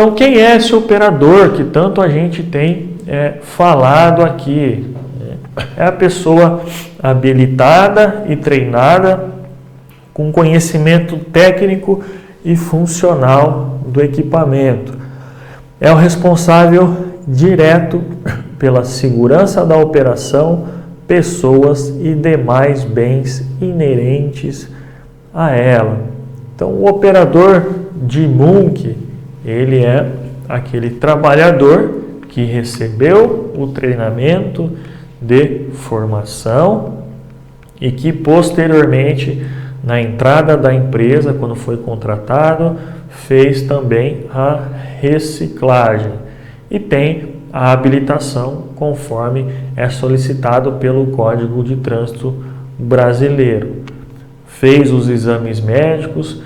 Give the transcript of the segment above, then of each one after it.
Então, quem é esse operador que tanto a gente tem falado aqui? É a pessoa habilitada e treinada com conhecimento técnico e funcional do equipamento. É o responsável direto pela segurança da operação, pessoas e demais bens inerentes a ela. Então, o operador de Munk, ele é aquele trabalhador que recebeu o treinamento de formação e que posteriormente, na entrada da empresa, quando foi contratado, fez também a reciclagem e tem a habilitação conforme é solicitado pelo Código de Trânsito Brasileiro. Fez os exames médicos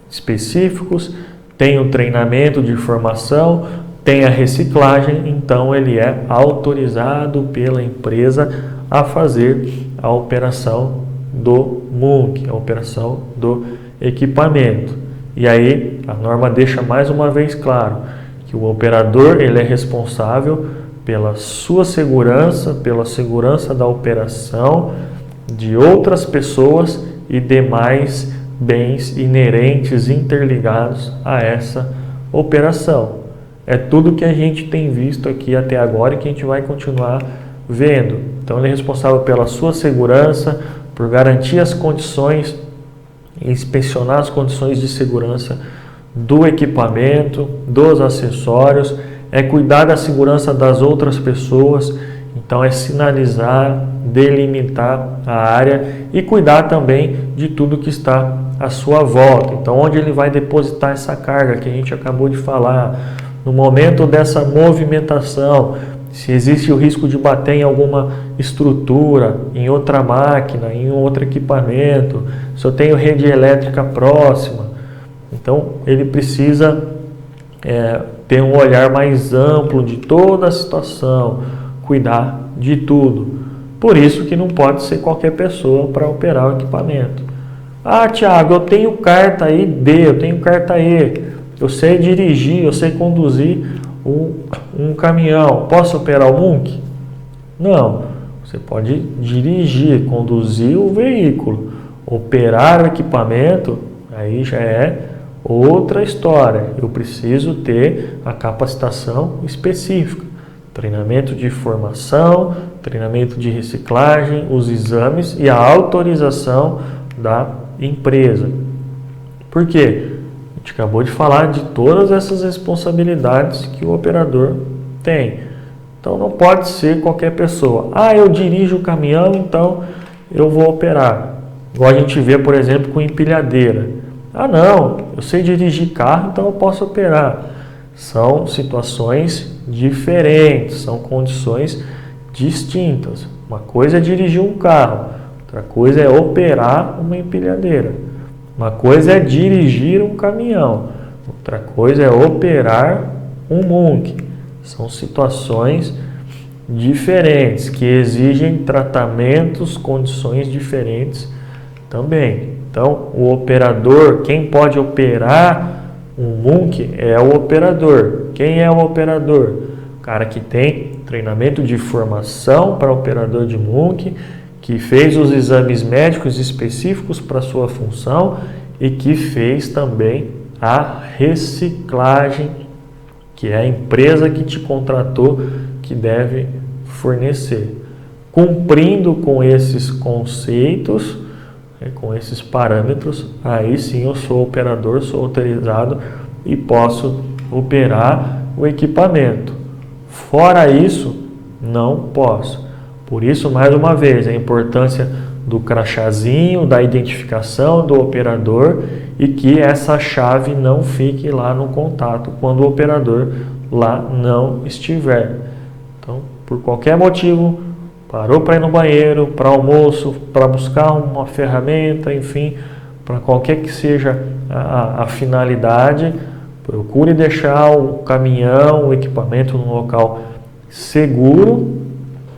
específicos, tem o treinamento de formação, tem a reciclagem, então ele é autorizado pela empresa a fazer a operação do Munk, a operação do equipamento. E aí a norma deixa mais uma vez claro que o operador ele é responsável pela sua segurança, pela segurança da operação de outras pessoas e demais bens inerentes, interligados a essa operação. É tudo que a gente tem visto aqui até agora e que a gente vai continuar vendo. Então ele é responsável pela sua segurança, por garantir as condições e inspecionar as condições de segurança do equipamento, dos acessórios, é cuidar da segurança das outras pessoas, então é sinalizar, delimitar a área e cuidar também de tudo que está à sua volta. Então, onde ele vai depositar essa carga que a gente acabou de falar, no momento dessa movimentação, se existe o risco de bater em alguma estrutura, em outra máquina, em outro equipamento, se eu tenho rede elétrica próxima. Então, ele precisa ter um olhar mais amplo de toda a situação, cuidar de tudo. Por isso que não pode ser qualquer pessoa para operar o equipamento. Ah, Thiago, eu tenho carta I, B, eu tenho carta E, eu sei dirigir, eu sei conduzir um caminhão. Posso operar o Munk? Não. Você pode dirigir, conduzir o veículo. Operar o equipamento, aí já é outra história. Eu preciso ter a capacitação específica. Treinamento de formação, treinamento de reciclagem, os exames e a autorização da empresa. Por quê? A gente acabou de falar de todas essas responsabilidades que o operador tem. Então não pode ser qualquer pessoa. Ah, eu dirijo o caminhão, então eu vou operar. Igual a gente vê, por exemplo, com empilhadeira. Ah, não, eu sei dirigir carro, então eu posso operar. São situações diferentes, são condições distintas. Uma coisa é dirigir um carro, outra coisa é operar uma empilhadeira. Uma coisa é dirigir um caminhão, outra coisa é operar um Munk. São situações diferentes que exigem tratamentos, condições diferentes também. Então, o operador, quem pode operar um Munk é o operador. Quem é o operador? O cara que tem treinamento de formação para operador de Munk, que fez os exames médicos específicos para sua função e que fez também a reciclagem, que é a empresa que te contratou que deve fornecer. Cumprindo com esses conceitos, com esses parâmetros, aí sim eu sou operador, sou autorizado e posso operar o equipamento. Fora isso, não posso. Por isso, mais uma vez, a importância do crachazinho, da identificação do operador e que essa chave não fique lá no contato quando o operador lá não estiver. Então, por qualquer motivo, parou para ir no banheiro, para almoço, para buscar uma ferramenta, enfim, para qualquer que seja a finalidade, procure deixar o caminhão, o equipamento no local seguro,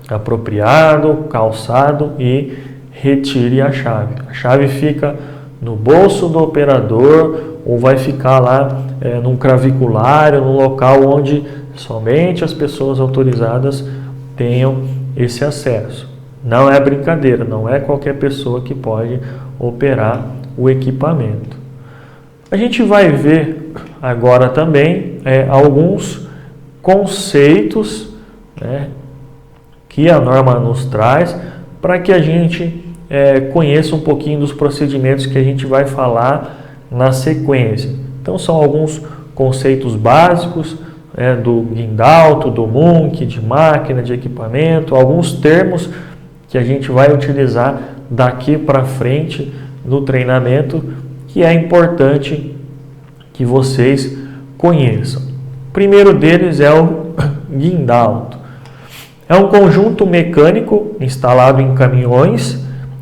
apropriado, calçado e retire a chave. A chave fica no bolso do operador ou vai ficar lá num craviculário, num local onde somente as pessoas autorizadas tenham esse acesso. Não é brincadeira, não é qualquer pessoa que pode operar o equipamento. A gente vai ver agora também alguns conceitos, né, que a norma nos traz para que a gente conheça um pouquinho dos procedimentos que a gente vai falar na sequência. Então são alguns conceitos básicos do guindalto, do Munk, de máquina, de equipamento, alguns termos que a gente vai utilizar daqui para frente no treinamento, que é importante que vocês conheçam. O primeiro deles é o guindalto. É um conjunto mecânico instalado em caminhões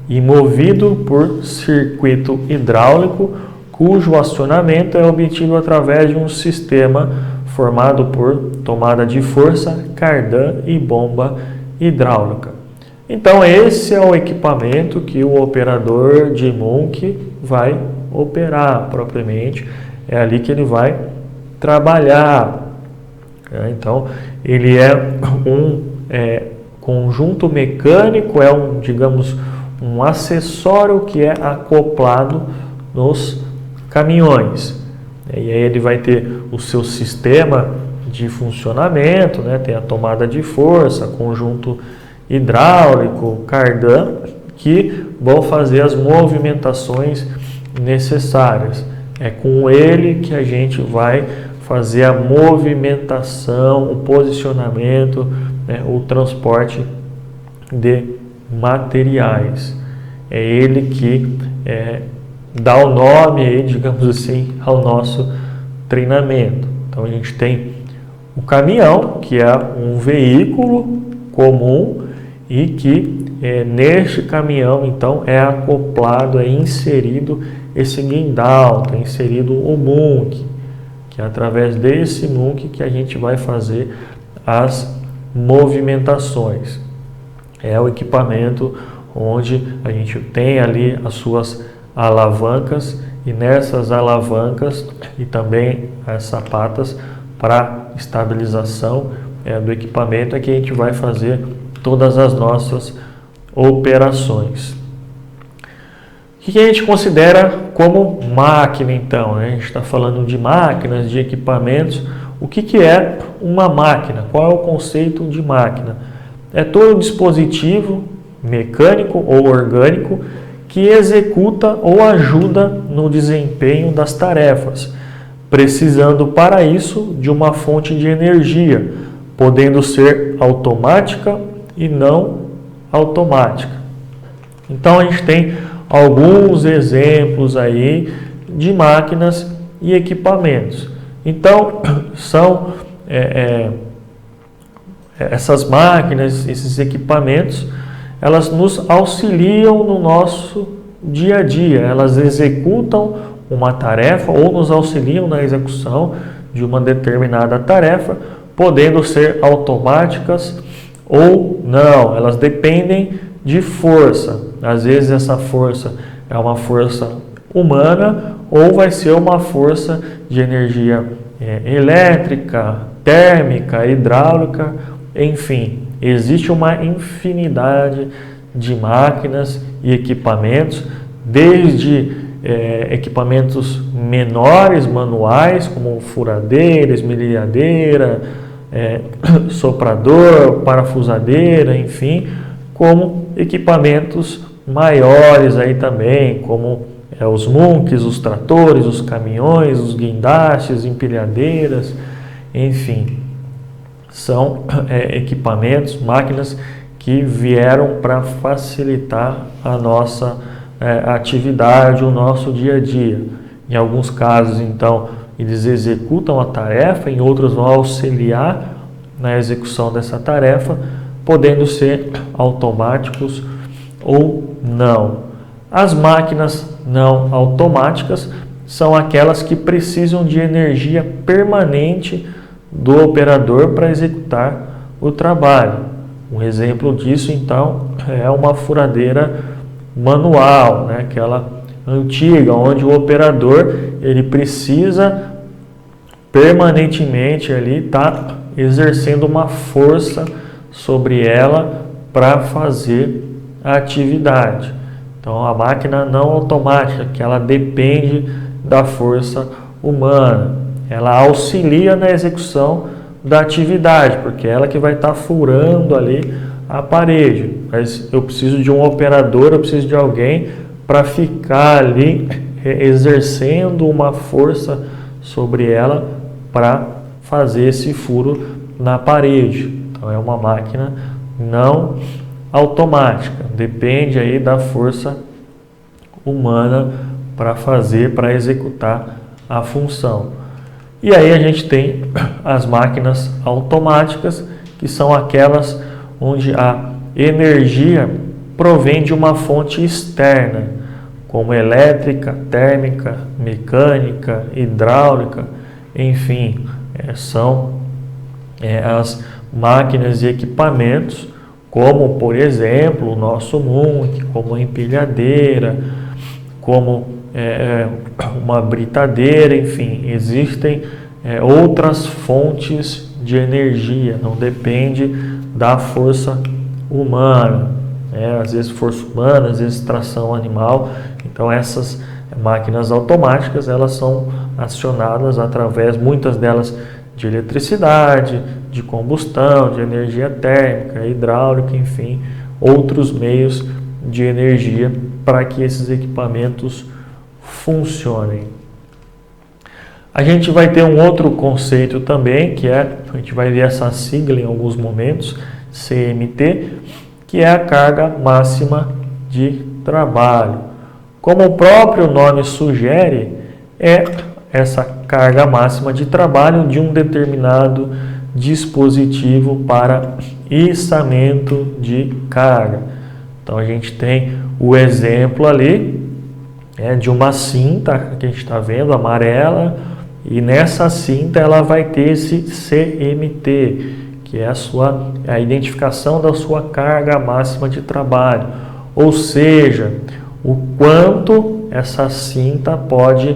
e movido por circuito hidráulico, cujo acionamento é obtido através de um sistema formado por tomada de força, cardan e bomba hidráulica. Então esse é o equipamento que o operador de Munk vai operar propriamente, é ali que ele vai trabalhar. Então ele é um conjunto mecânico, digamos, um acessório que é acoplado nos caminhões. E aí ele vai ter o seu sistema de funcionamento, né? Tem a tomada de força, conjunto hidráulico, cardan, que vão fazer as movimentações necessárias. É com ele que a gente vai fazer a movimentação, o posicionamento, né, o transporte de materiais. É ele que dá o nome, digamos assim, ao nosso treinamento. Então a gente tem o caminhão, que é um veículo comum e que neste caminhão então é acoplado, é inserido esse guindalto, é inserido o Munk, que é através desse Munk que a gente vai fazer as movimentações. É o equipamento onde a gente tem ali as suas alavancas e nessas alavancas e também as sapatas para estabilização do equipamento é que a gente vai fazer todas as nossas operações. O que a gente considera como máquina então? Né? A gente está falando de máquinas, de equipamentos. O que é uma máquina? Qual é o conceito de máquina? É todo dispositivo mecânico ou orgânico que executa ou ajuda no desempenho das tarefas, precisando para isso de uma fonte de energia, podendo ser automática e não automática. Então a gente tem alguns exemplos aí de máquinas e equipamentos. Então são essas máquinas, esses equipamentos, elas nos auxiliam no nosso dia a dia, elas executam uma tarefa ou nos auxiliam na execução de uma determinada tarefa, podendo ser automáticas ou não, elas dependem de força. Às vezes essa força é uma força humana ou vai ser uma força de energia elétrica, térmica, hidráulica, enfim, existe uma infinidade de máquinas e equipamentos, desde equipamentos menores, manuais, como furadeira, esmerilhadeira, soprador, parafusadeira, enfim, como equipamentos maiores aí também, como os Munks, os tratores, os caminhões, os guindastes, empilhadeiras, enfim, são equipamentos, máquinas que vieram para facilitar a nossa atividade, o nosso dia a dia. Em alguns casos, então, eles executam a tarefa, em outros vão auxiliar na execução dessa tarefa, podendo ser automáticos ou não. As máquinas não automáticas são aquelas que precisam de energia permanente do operador para executar o trabalho. Um exemplo disso, então, é uma furadeira manual, né, que ela antiga, onde o operador ele precisa permanentemente ali estar exercendo uma força sobre ela para fazer a atividade. Então a máquina não automática, que ela depende da força humana, ela auxilia na execução da atividade, porque é ela que vai estar furando ali a parede. Mas eu preciso de um operador, eu preciso de alguém para ficar ali exercendo uma força sobre ela para fazer esse furo na parede. Então é uma máquina não automática, depende aí da força humana para executar a função. E aí a gente tem as máquinas automáticas, que são aquelas onde a energia provém de uma fonte externa, como elétrica, térmica, mecânica, hidráulica, enfim, são as máquinas e equipamentos, como por exemplo o nosso Munk, como a empilhadeira, como uma britadeira, enfim, existem outras fontes de energia, não depende da força humana, às vezes força humana, às vezes tração animal. Então essas máquinas automáticas, elas são acionadas através, muitas delas, de eletricidade, de combustão, de energia térmica, hidráulica, enfim, outros meios de energia para que esses equipamentos funcionem. A gente vai ter um outro conceito também, que a gente vai ver essa sigla em alguns momentos, CMT, que é a carga máxima de trabalho. Como o próprio nome sugere, é essa carga máxima de trabalho de um determinado dispositivo para içamento de carga. Então a gente tem o exemplo ali de uma cinta que a gente está vendo, amarela, e nessa cinta ela vai ter esse CMT, que é a identificação da sua carga máxima de trabalho, ou seja, o quanto essa cinta pode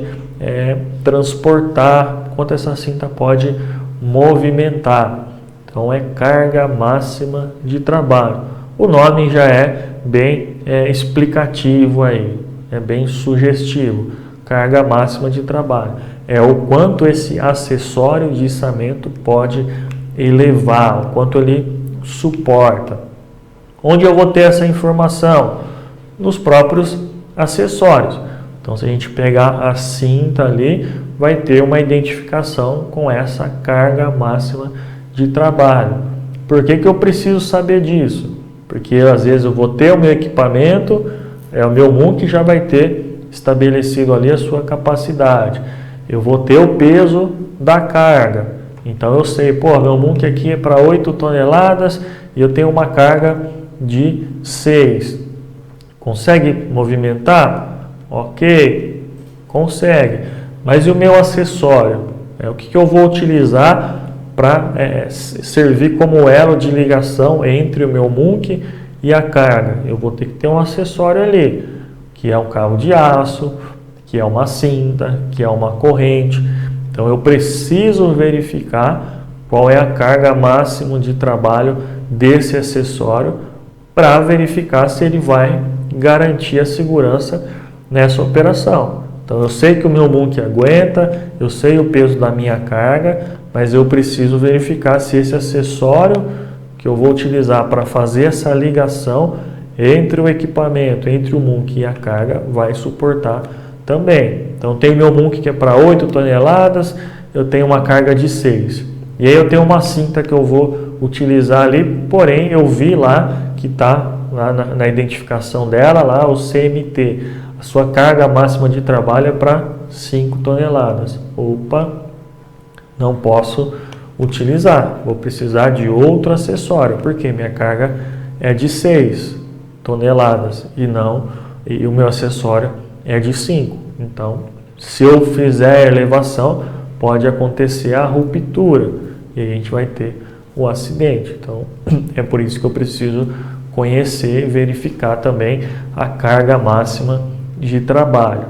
transportar, quanto essa cinta pode movimentar. Então é carga máxima de trabalho. O nome já é bem explicativo aí, é bem sugestivo. Carga máxima de trabalho é o quanto esse acessório de içamento pode elevar, o quanto ele suporta. Onde eu vou ter essa informação? Nos próprios acessórios. Então, se a gente pegar a cinta ali, vai ter uma identificação com essa carga máxima de trabalho. Por que eu preciso saber disso? Porque às vezes eu vou ter o meu equipamento, o meu Munk já vai ter estabelecido ali a sua capacidade. Eu vou ter o peso da carga. Então eu sei, meu Munk aqui é para 8 toneladas e eu tenho uma carga de 6. Consegue movimentar? Ok, consegue. Mas e o meu acessório? O que eu vou utilizar para servir como elo de ligação entre o meu Munk e a carga? Eu vou ter que ter um acessório ali, que é um cabo de aço, que é uma cinta, que é uma corrente. Então eu preciso verificar qual é a carga máxima de trabalho desse acessório para verificar se ele vai garantir a segurança nessa operação. Então eu sei que o meu Munk aguenta, eu sei o peso da minha carga, mas eu preciso verificar se esse acessório que eu vou utilizar para fazer essa ligação entre o equipamento, entre o Munk e a carga, vai suportar também. Então tem o meu Munk que é para 8 toneladas, eu tenho uma carga de 6. E aí eu tenho uma cinta que eu vou utilizar ali, porém eu vi lá que está lá na identificação dela, lá o CMT. A sua carga máxima de trabalho é para 5 toneladas. Opa, não posso utilizar, vou precisar de outro acessório, porque minha carga é de 6 toneladas e o meu acessório é de 5. Então, se eu fizer a elevação, pode acontecer a ruptura e a gente vai ter o acidente. Então, é por isso que eu preciso conhecer e verificar também a carga máxima de trabalho.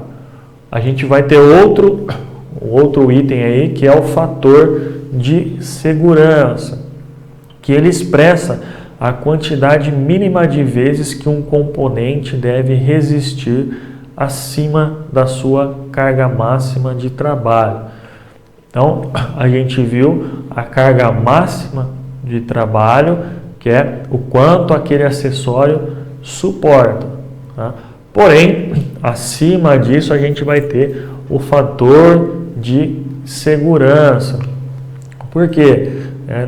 A gente vai ter outro item aí, que é o fator de segurança, que ele expressa a quantidade mínima de vezes que um componente deve resistir acima da sua carga máxima de trabalho. Então, a gente viu a carga máxima de trabalho, que é o quanto aquele acessório suporta, tá? Porém, acima disso, a gente vai ter o fator de segurança. Por quê?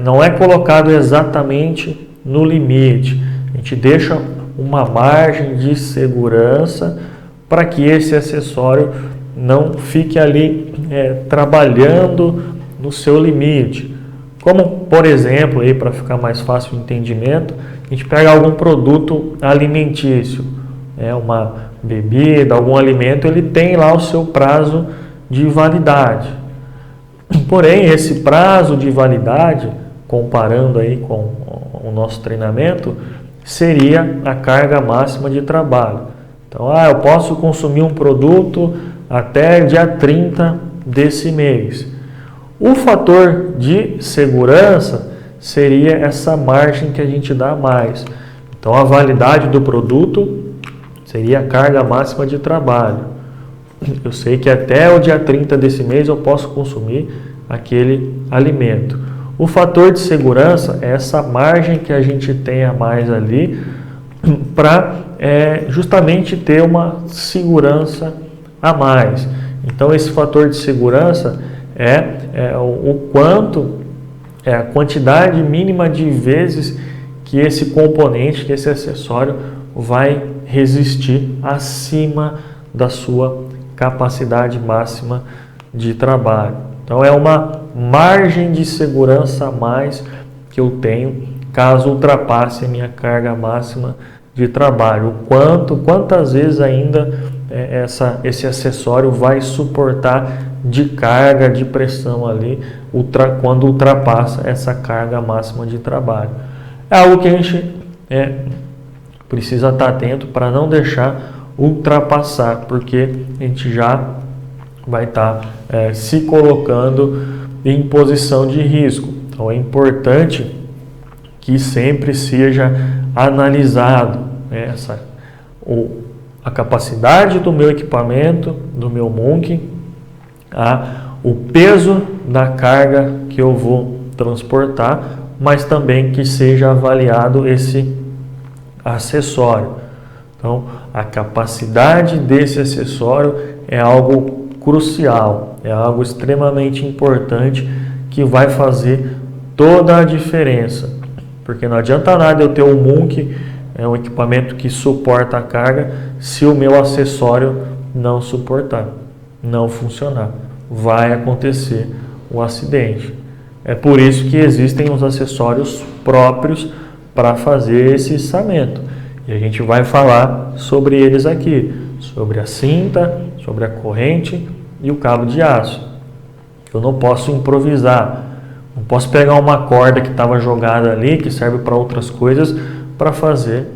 Não é colocado exatamente no limite. A gente deixa uma margem de segurança para que esse acessório não fique ali trabalhando no seu limite. Como, por exemplo, para ficar mais fácil o entendimento, a gente pega algum produto alimentício, uma bebida, algum alimento, ele tem lá o seu prazo de validade. Porém, esse prazo de validade, comparando aí com o nosso treinamento, seria a carga máxima de trabalho. Então, eu posso consumir um produto até dia 30 desse mês. O fator de segurança seria essa margem que a gente dá a mais. Então, a validade do produto seria a carga máxima de trabalho. Eu sei que até o dia 30 desse mês eu posso consumir aquele alimento. O fator de segurança é essa margem que a gente tem a mais ali para justamente ter uma segurança a mais. Então, esse fator de segurança é o quanto, a quantidade mínima de vezes que esse componente, que esse acessório vai resistir acima da sua capacidade máxima de trabalho. Então, é uma margem de segurança a mais que eu tenho caso ultrapasse a minha carga máxima de trabalho. Quantas vezes ainda esse acessório vai suportar de carga, de pressão ali, quando ultrapassa essa carga máxima de trabalho. É algo que a gente precisa estar atento para não deixar ultrapassar, porque a gente já vai estar se colocando em posição de risco. Então, é importante que sempre seja analisado a capacidade do meu equipamento, do meu Munk, o peso da carga que eu vou transportar, mas também que seja avaliado esse acessório. Então, a capacidade desse acessório é algo crucial, é algo extremamente importante que vai fazer toda a diferença. Porque não adianta nada eu ter um Munk, um equipamento que suporta a carga, se o meu acessório não suportar, não funcionar. Vai acontecer o acidente. É por isso que existem os acessórios próprios para fazer esse içamento. E a gente vai falar sobre eles aqui, sobre a cinta, sobre a corrente e o cabo de aço. Eu não posso improvisar, não posso pegar uma corda que estava jogada ali, que serve para outras coisas, para fazer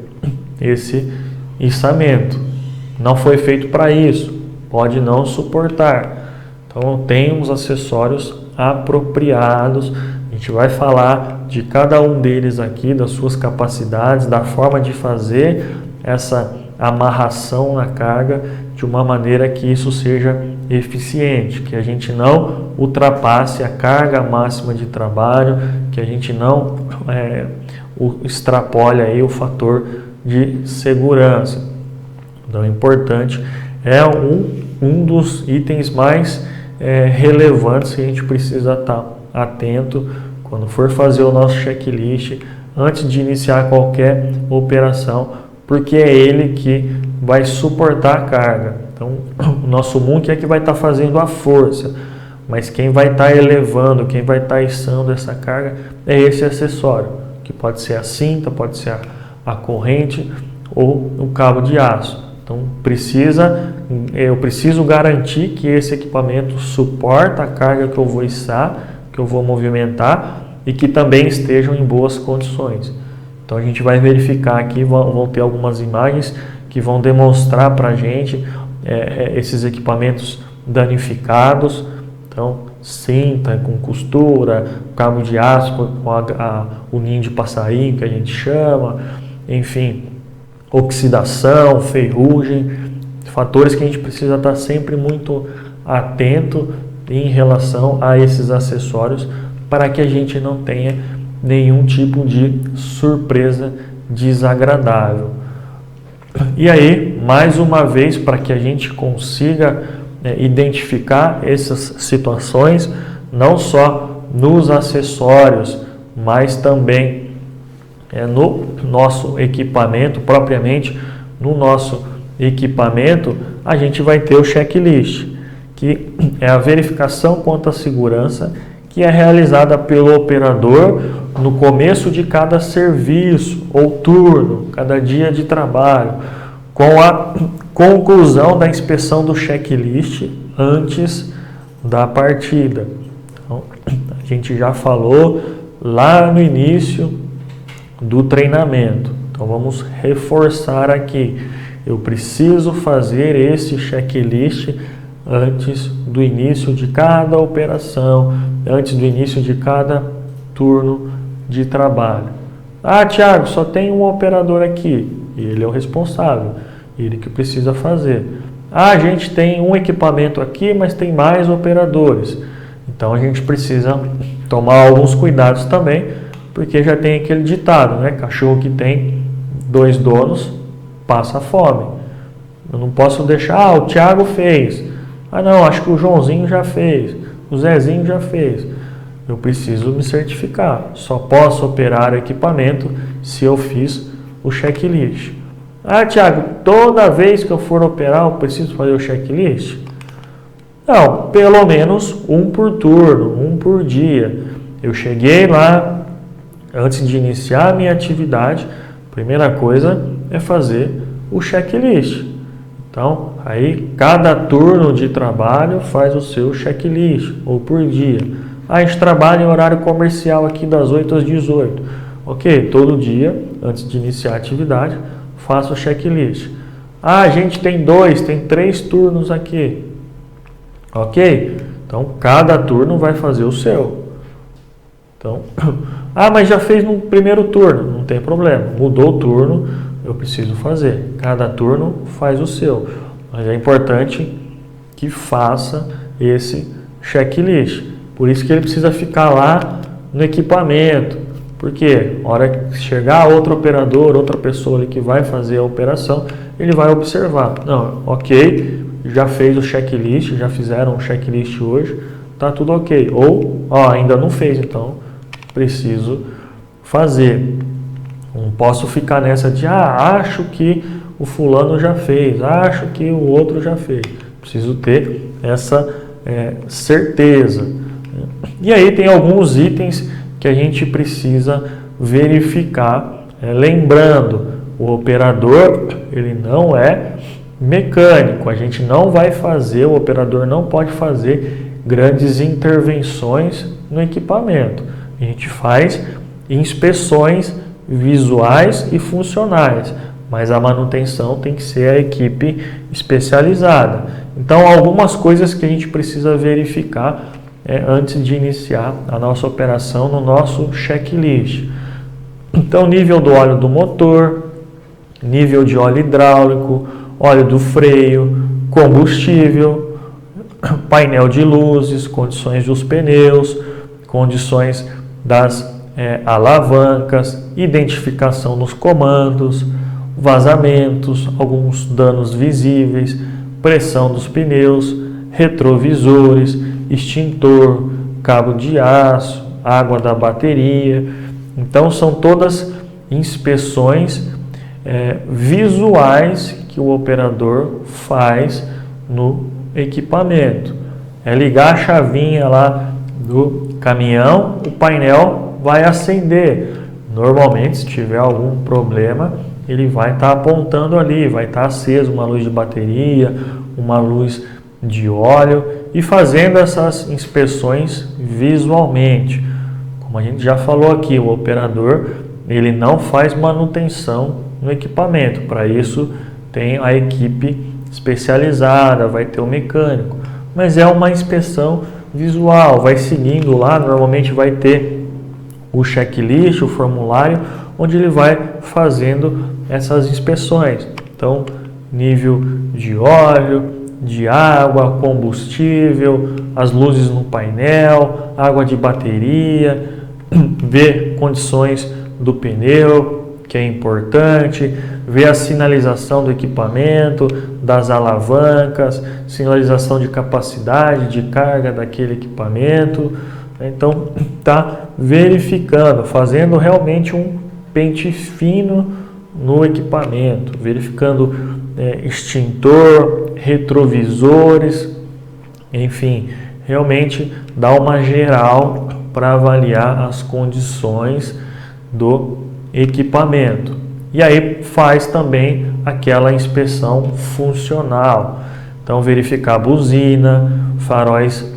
esse içamento. Não foi feito para isso, pode não suportar. Então, tem os acessórios apropriados. A gente vai falar de cada um deles aqui, das suas capacidades, da forma de fazer essa amarração na carga de uma maneira que isso seja eficiente, que a gente não ultrapasse a carga máxima de trabalho, que a gente não extrapole aí o fator de segurança. Então, é importante, é um dos itens mais relevantes que a gente precisa estar atento quando for fazer o nosso checklist, antes de iniciar qualquer operação, porque é ele que vai suportar a carga. Então, o nosso Munk é que vai estar fazendo a força, mas quem vai estar elevando, quem vai estar içando essa carga é esse acessório, que pode ser a cinta, pode ser a corrente ou o cabo de aço. Então, eu preciso garantir que esse equipamento suporta a carga que eu vou içar, que eu vou movimentar e que também estejam em boas condições. Então, a gente vai verificar aqui, vão ter algumas imagens que vão demonstrar para a gente esses equipamentos danificados. Então, cinta com costura, cabo de aço com o ninho de passarinho que a gente chama, enfim, oxidação, ferrugem, fatores que a gente precisa estar sempre muito atento em relação a esses acessórios para que a gente não tenha nenhum tipo de surpresa desagradável. E aí, mais uma vez, para que a gente consiga identificar essas situações, não só nos acessórios, mas também no nosso equipamento, propriamente no nosso equipamento, a gente vai ter o checklist, que é a verificação quanto à segurança, que é realizada pelo operador no começo de cada serviço ou turno, cada dia de trabalho, com a conclusão da inspeção do checklist antes da partida. Então, a gente já falou lá no início do treinamento. Então vamos reforçar aqui. Eu preciso fazer esse checklist antes do início de cada operação, antes do início de cada turno de trabalho. Ah, Thiago, só tem um operador aqui. Ele é o responsável. Ele que precisa fazer. Ah, a gente tem um equipamento aqui, mas tem mais operadores. Então a gente precisa tomar alguns cuidados também, porque já tem aquele ditado, né? Cachorro que tem 2 donos passa fome. Eu não posso deixar, o Thiago fez. Ah não, acho que o Joãozinho já fez, o Zezinho já fez. Eu preciso me certificar. Só posso operar o equipamento se eu fiz o checklist. Ah, Thiago, toda vez que eu for operar, eu preciso fazer o checklist? Não, pelo menos um por turno, um por dia. Eu cheguei lá, antes de iniciar a minha atividade, a primeira coisa é fazer o checklist. Então, aí cada turno de trabalho faz o seu checklist, ou por dia. Ah, a gente trabalha em horário comercial aqui das 8 às 18. Ok, todo dia, antes de iniciar a atividade, faça o checklist. Ah, a gente tem 2, tem 3 turnos aqui. Ok? Então, cada turno vai fazer o seu. Então, ah, mas já fez no primeiro turno. Não tem problema. Mudou o turno, eu preciso fazer. Cada turno faz o seu. Mas é importante que faça esse checklist. Por isso que ele precisa ficar lá no equipamento. Porque a hora que chegar outro operador, outra pessoa ali que vai fazer a operação, ele vai observar. Não, ok, já fez o checklist, já fizeram o checklist hoje, tá tudo ok. Ou, ainda não fez, então preciso fazer. Não posso ficar nessa de, acho que o fulano já fez, acho que o outro já fez. Preciso ter essa certeza. E aí tem alguns itens que a gente precisa verificar. Lembrando, o operador, ele não é mecânico. A gente não vai fazer, o operador não pode fazer grandes intervenções no equipamento. A gente faz inspeções visuais e funcionais, mas a manutenção tem que ser a equipe especializada. Então, algumas coisas que a gente precisa verificar antes de iniciar a nossa operação no nosso checklist. Então, nível do óleo do motor, nível de óleo hidráulico, óleo do freio, combustível, painel de luzes, condições dos pneus, condições das alavancas, identificação nos comandos, vazamentos, alguns danos visíveis, pressão dos pneus, retrovisores, extintor, cabo de aço, água da bateria. Então são todas inspeções visuais que o operador faz no equipamento. É ligar a chavinha lá do caminhão, o painel vai acender. Normalmente, se tiver algum problema, ele vai estar apontando ali, vai estar aceso uma luz de bateria, uma luz de óleo, e fazendo essas inspeções visualmente. Como a gente já falou aqui, o operador ele não faz manutenção no equipamento. Para isso tem a equipe especializada, vai ter o mecânico, mas é uma inspeção visual, vai seguindo lá, normalmente vai ter o checklist, o formulário, onde ele vai fazendo essas inspeções. Então, nível de óleo, de água, combustível, as luzes no painel, água de bateria, ver condições do pneu, que é importante, ver a sinalização do equipamento, das alavancas, sinalização de capacidade de carga daquele equipamento. Então, está verificando, fazendo realmente um pente fino no equipamento, verificando extintor, retrovisores, enfim, realmente dá uma geral para avaliar as condições do equipamento. E aí faz também aquela inspeção funcional. Então, verificar a buzina, faróis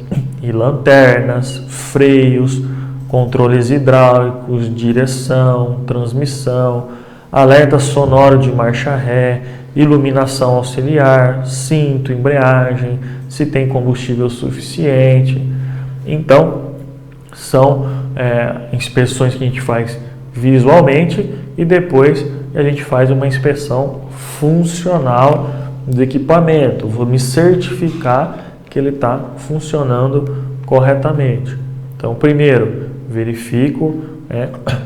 e lanternas, freios, controles hidráulicos, direção, transmissão, alerta sonoro de marcha ré, iluminação auxiliar, cinto, embreagem, se tem combustível suficiente. Então, são inspeções que a gente faz visualmente e depois a gente faz uma inspeção funcional do equipamento. Vou me certificar que ele está funcionando corretamente. Então, primeiro, verifico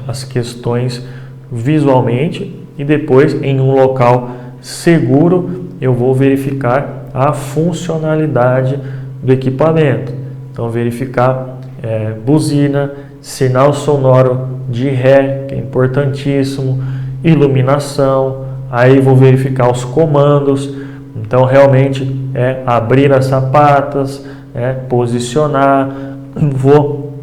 as questões visualmente e depois, em um local seguro, eu vou verificar a funcionalidade do equipamento. Então, verificar buzina, sinal sonoro de ré, que é importantíssimo, iluminação, aí vou verificar os comandos. Então, realmente abrir as sapatas, posicionar, vou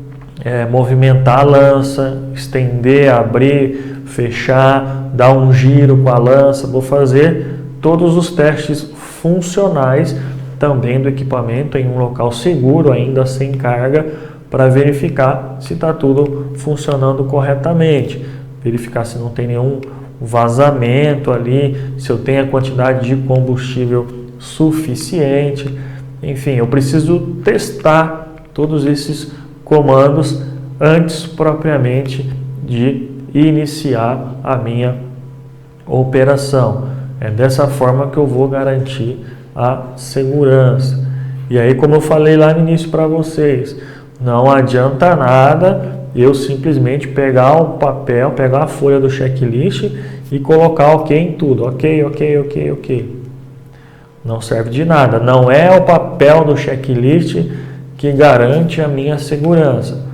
movimentar a lança, estender, abrir, fechar, dar um giro com a lança, vou fazer todos os testes funcionais também do equipamento em um local seguro, ainda sem carga, para verificar se está tudo funcionando corretamente, verificar se não tem nenhum vazamento ali, se eu tenho a quantidade de combustível suficiente. Enfim, eu preciso testar todos esses comandos antes propriamente de iniciar a minha operação. É dessa forma que eu vou garantir a segurança. E aí, como eu falei lá no início para vocês, não adianta nada eu simplesmente pegar o papel, pegar a folha do checklist e colocar ok em tudo. Ok. Não serve de nada. Não é o papel do checklist que garante a minha segurança.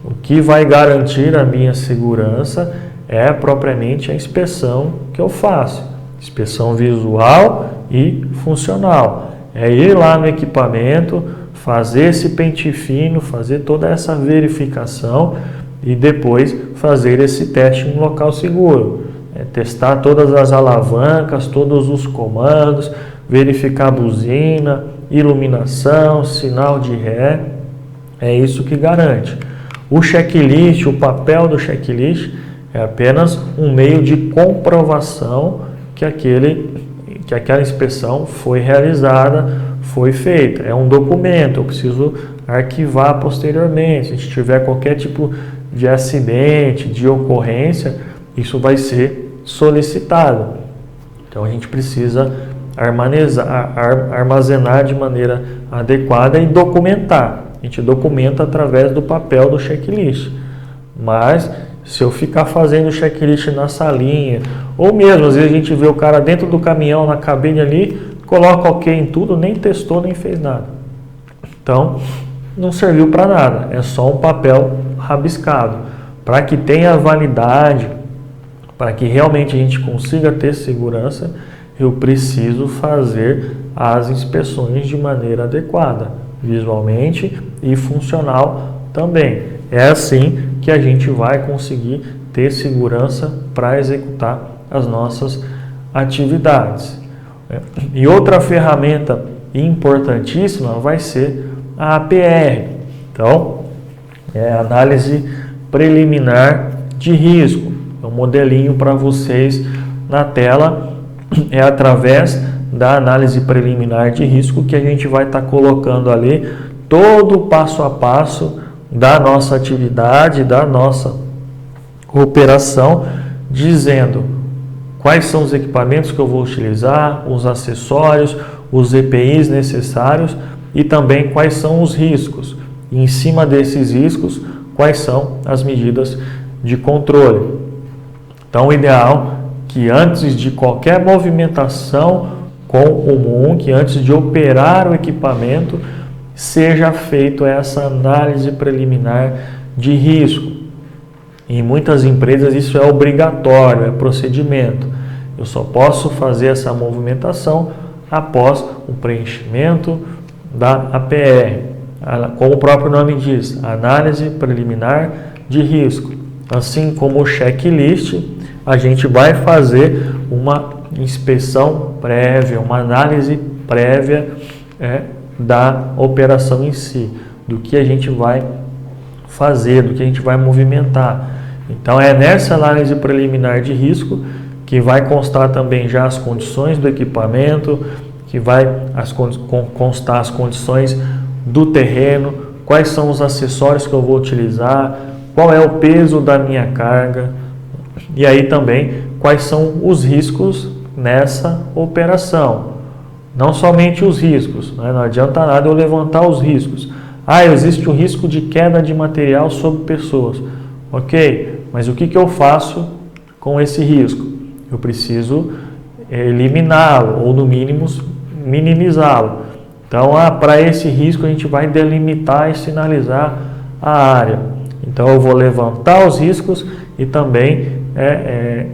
O que vai garantir a minha segurança é propriamente a inspeção que eu faço. Inspeção visual e funcional. É ir lá no equipamento, fazer esse pente fino, fazer toda essa verificação e depois fazer esse teste em um local seguro. Testar todas as alavancas, todos os comandos, verificar a buzina, iluminação, sinal de ré. É isso que garante. O checklist, o papel do checklist é apenas um meio de comprovação que aquela inspeção foi realizada, foi feita. É um documento, eu preciso arquivar posteriormente. Se tiver qualquer tipo de acidente, de ocorrência, isso vai ser solicitado. Então a gente precisa armazenar de maneira adequada e documentar. A gente documenta através do papel do checklist. Mas se eu ficar fazendo o checklist na salinha, ou mesmo às vezes a gente vê o cara dentro do caminhão, na cabine ali, coloca ok em tudo, nem testou, nem fez nada. Então, não serviu para nada, é só um papel rabiscado. Para que tenha validade, para que realmente a gente consiga ter segurança, eu preciso fazer as inspeções de maneira adequada, visualmente e funcional também. É assim que a gente vai conseguir ter segurança para executar as nossas atividades. E outra ferramenta importantíssima vai ser a APR. Então, é a análise preliminar de risco. É um modelinho para vocês na tela. É através da análise preliminar de risco, que a gente vai estar colocando ali todo o passo a passo da nossa atividade, da nossa operação, dizendo quais são os equipamentos que eu vou utilizar, os acessórios, os EPIs necessários e também quais são os riscos. E em cima desses riscos, quais são as medidas de controle. Então, o ideal é que antes de qualquer movimentação com o MUNC, antes de operar o equipamento, seja feita essa análise preliminar de risco. Em muitas empresas isso é obrigatório, é procedimento. Eu só posso fazer essa movimentação após o preenchimento da APR. Como o próprio nome diz, análise preliminar de risco. Assim como o checklist, a gente vai fazer uma inspeção prévia, uma análise prévia da operação em si, do que a gente vai fazer, do que a gente vai movimentar. Então é nessa análise preliminar de risco que vai constar também já as condições do equipamento, que vai constar as condições do terreno, quais são os acessórios que eu vou utilizar, qual é o peso da minha carga e aí também quais são os riscos nessa operação. Não somente os riscos, né? Não adianta nada eu levantar os riscos. Existe o risco de queda de material sobre pessoas. Ok, mas o que eu faço com esse risco? Eu preciso eliminá-lo ou no mínimo minimizá-lo. Então, para esse risco a gente vai delimitar e sinalizar a área. Então, eu vou levantar os riscos e também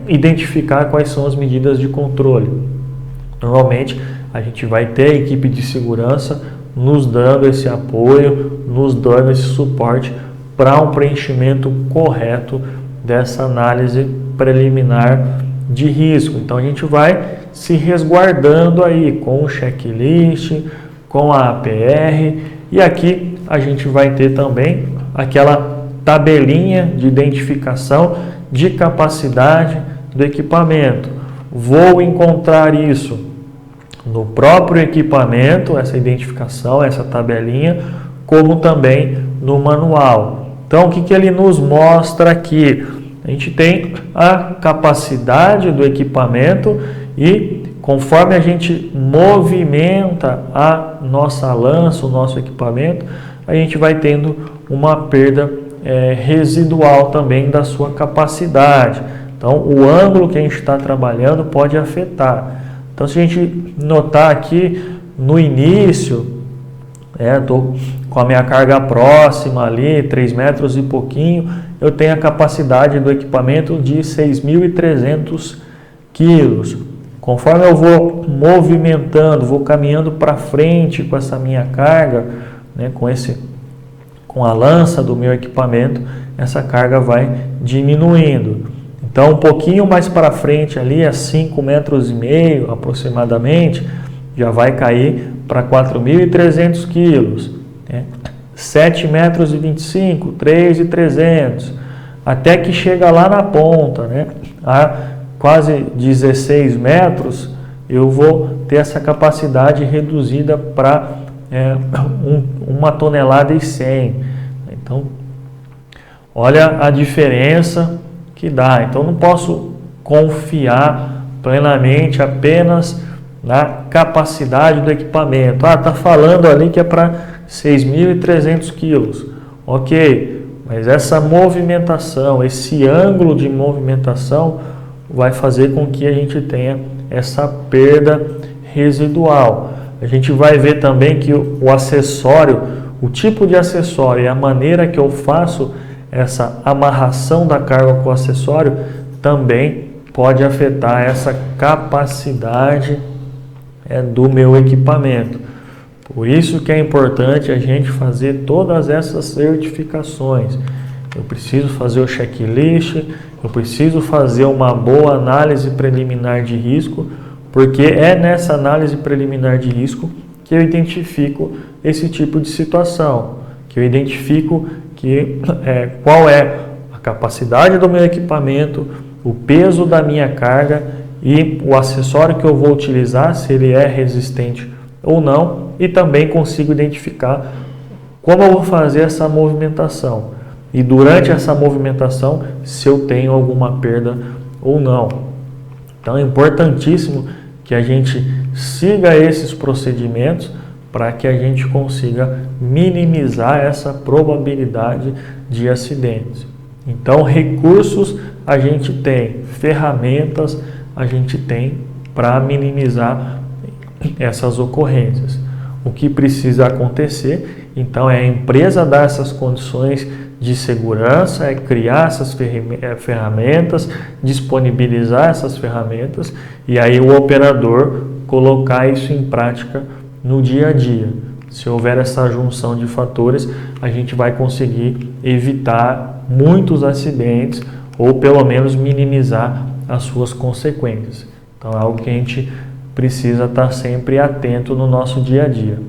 identificar quais são as medidas de controle. Normalmente, a gente vai ter a equipe de segurança nos dando esse apoio, nos dando esse suporte para um preenchimento correto dessa análise preliminar de risco. Então, a gente vai se resguardando aí com o checklist, com a APR, e aqui a gente vai ter também aquela tabelinha de identificação de capacidade do equipamento. Vou encontrar isso no próprio equipamento, essa identificação, essa tabelinha, como também no manual. Então, o que ele nos mostra aqui? A gente tem a capacidade do equipamento e conforme a gente movimenta a nossa lança, o nosso equipamento, a gente vai tendo uma perda residual também da sua capacidade. Então, o ângulo que a gente está trabalhando pode afetar. Então, se a gente notar aqui no início, estou com a minha carga próxima ali, 3 metros e pouquinho, eu tenho a capacidade do equipamento de 6.300 quilos. Conforme eu vou movimentando, vou caminhando para frente com essa minha carga, né, com a lança do meu equipamento, essa carga vai diminuindo. Então, um pouquinho mais para frente ali, a 5,5 metros aproximadamente, já vai cair para 4.300 quilos. Né? 7,25 metros, 3.300, até que chega lá na ponta, né? A quase 16 metros, eu vou ter essa capacidade reduzida para 1,1 tonelada. Então, olha a diferença que dá. Então, não posso confiar plenamente apenas na capacidade do equipamento. Está falando ali que é para 6.300 quilos. Ok, mas essa movimentação, esse ângulo de movimentação vai fazer com que a gente tenha essa perda residual. A gente vai ver também que o acessório, o tipo de acessório e a maneira que eu faço essa amarração da carga com o acessório também pode afetar essa capacidade do meu equipamento. Por isso que é importante a gente fazer todas essas certificações. Eu preciso fazer o checklist, eu preciso fazer uma boa análise preliminar de risco, porque é nessa análise preliminar de risco que eu identifico esse tipo de situação, que eu identifico qual é a capacidade do meu equipamento, o peso da minha carga e o acessório que eu vou utilizar, se ele é resistente ou não, e também consigo identificar como eu vou fazer essa movimentação e durante essa movimentação se eu tenho alguma perda ou não. Então é importantíssimo que a gente siga esses procedimentos para que a gente consiga minimizar essa probabilidade de acidentes. Então, recursos a gente tem, ferramentas a gente tem para minimizar essas ocorrências. O que precisa acontecer, então, é a empresa dar essas condições de segurança, é criar essas ferramentas, disponibilizar essas ferramentas e aí o operador colocar isso em prática no dia a dia. Se houver essa junção de fatores, a gente vai conseguir evitar muitos acidentes ou pelo menos minimizar as suas consequências. Então é algo que a gente precisa estar sempre atento no nosso dia a dia.